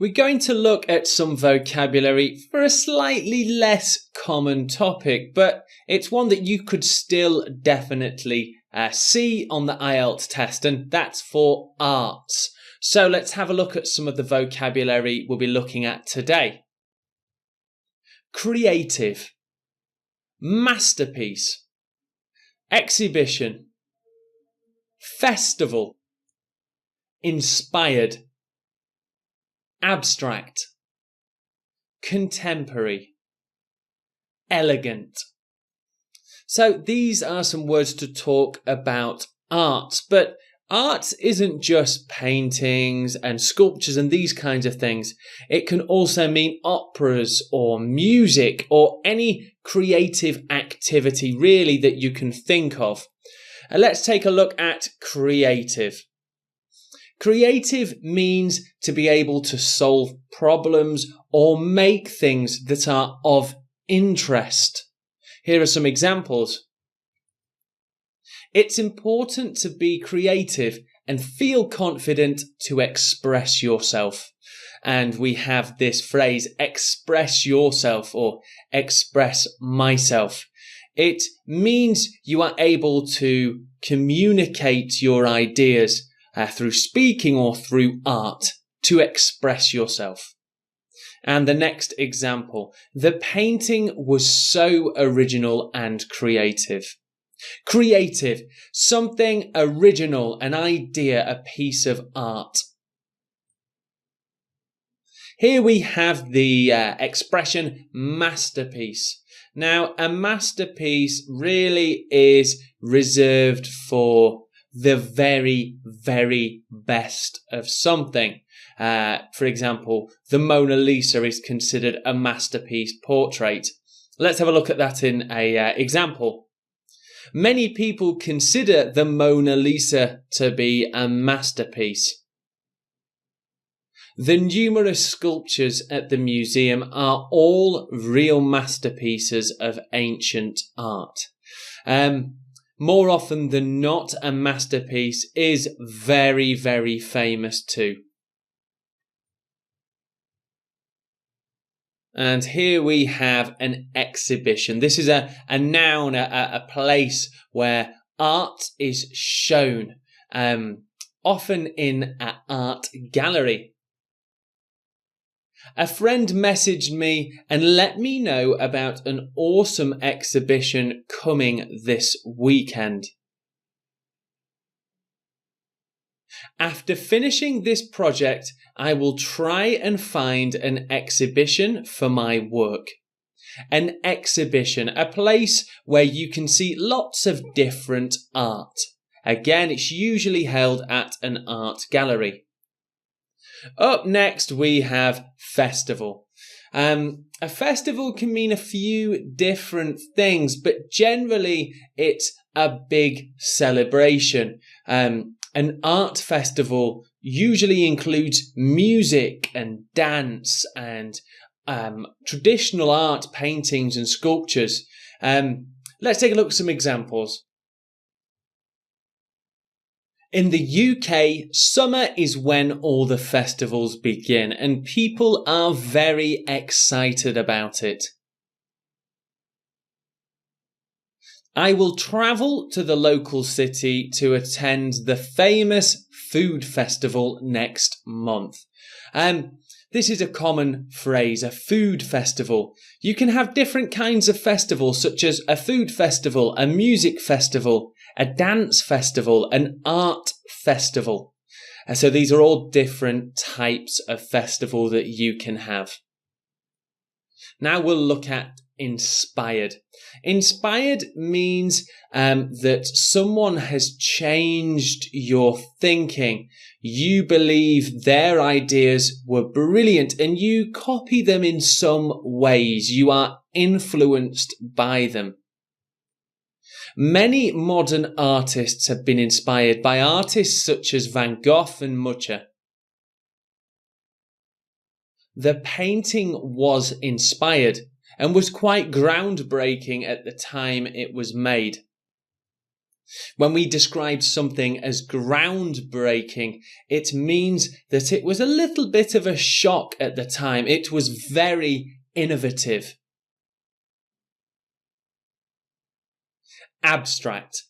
We're going to look at some vocabulary for a slightly less common topic, but it's one that you could still definitely see on the IELTS test, and that's for arts. So let's have a look at some of the vocabulary we'll be looking at today. Creative, masterpiece, exhibition, festival, inspired, abstract, contemporary, elegant. So these are some words to talk about art, but art isn't just paintings and sculptures and these kinds of things. It can also mean operas or music or any creative activity really that you can think of. And let's take a look at creative. Creative means to be able to solve problems or make things that are of interest. Here are some examples. It's important to be creative and feel confident to express yourself. And we have this phrase, express yourself or express myself. It means you are able to communicate your ideas through speaking or through art to express yourself. And the next example, the painting was so original and creative. Creative, something original, an idea, a piece of art. Here we have the expression masterpiece. Now, a masterpiece really is reserved for the very, very best of something. For example, the Mona Lisa is considered a masterpiece portrait. Let's have a look at that in an example. Many people consider the Mona Lisa to be a masterpiece. The numerous sculptures at the museum are all real masterpieces of ancient art. More often than not, a masterpiece is very, very famous too. And here we have an exhibition. This is a noun, a place where art is shown, often in an art gallery. A friend messaged me and let me know about an awesome exhibition coming this weekend. After finishing this project, I will try and find an exhibition for my work. An exhibition, a place where you can see lots of different art. Again, it's usually held at an art gallery. Up next, we have festival. A festival can mean a few different things, but generally it's a big celebration. An art festival usually includes music and dance and traditional art, paintings and sculptures. Let's take a look at some examples. In the UK, summer is when all the festivals begin and people are very excited about it. I will travel to the local city to attend the famous food festival next month. This is a common phrase, a food festival. You can have different kinds of festivals, such as a food festival, a music festival, a dance festival, an art festival. So these are all different types of festival that you can have. Now we'll look at inspired. Inspired means that someone has changed your thinking. You believe their ideas were brilliant and you copy them in some ways. You are influenced by them. Many modern artists have been inspired by artists such as Van Gogh and Munch. The painting was inspired and was quite groundbreaking at the time it was made. When we describe something as groundbreaking, it means that it was a little bit of a shock at the time. It was very innovative. Abstract.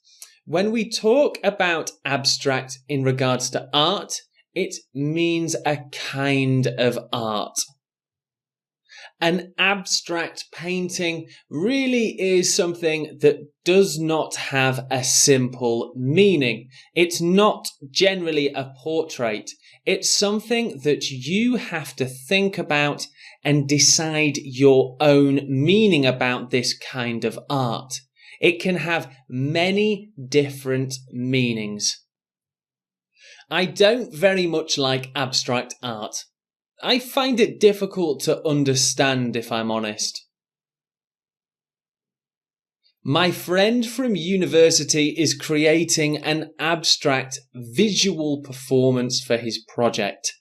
When we talk about abstract in regards to art, it means a kind of art. An abstract painting really is something that does not have a simple meaning. It's not generally a portrait. It's something that you have to think about and decide your own meaning about this kind of art. It can have many different meanings. I don't very much like abstract art. I find it difficult to understand, if I'm honest. My friend from university is creating an abstract visual performance for his project.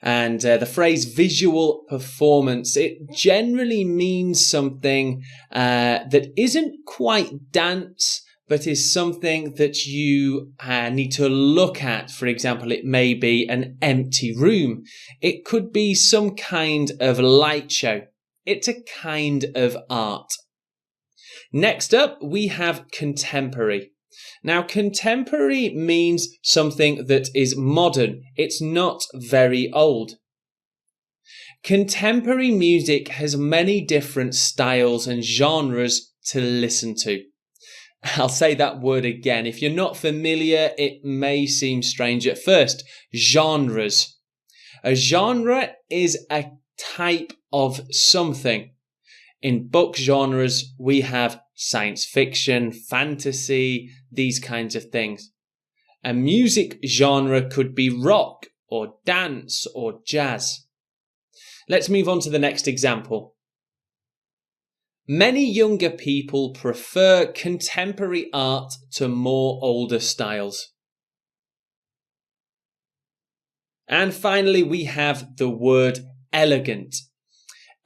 And the phrase visual performance, it generally means something that isn't quite dance, but is something that you need to look at. For example, it may be an empty room. It could be some kind of light show. It's a kind of art. Next up, we have contemporary. Now, contemporary means something that is modern. It's not very old. Contemporary music has many different styles and genres to listen to. I'll say that word again. If you're not familiar, it may seem strange at first. Genres. A genre is a type of something. In book genres, we have science fiction, fantasy, these kinds of things. A music genre could be rock or dance or jazz. Let's move on to the next example. Many younger people prefer contemporary art to more older styles. And finally, we have the word elegant.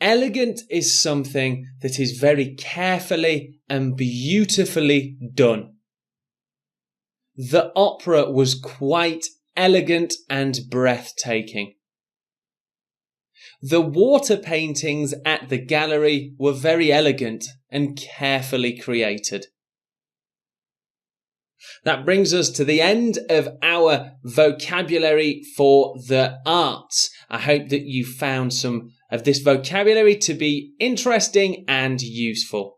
Elegant is something that is very carefully and beautifully done. The opera was quite elegant and breathtaking. The water paintings at the gallery were very elegant and carefully created. That brings us to the end of our vocabulary for the arts. I hope that you found some of this vocabulary to be interesting and useful.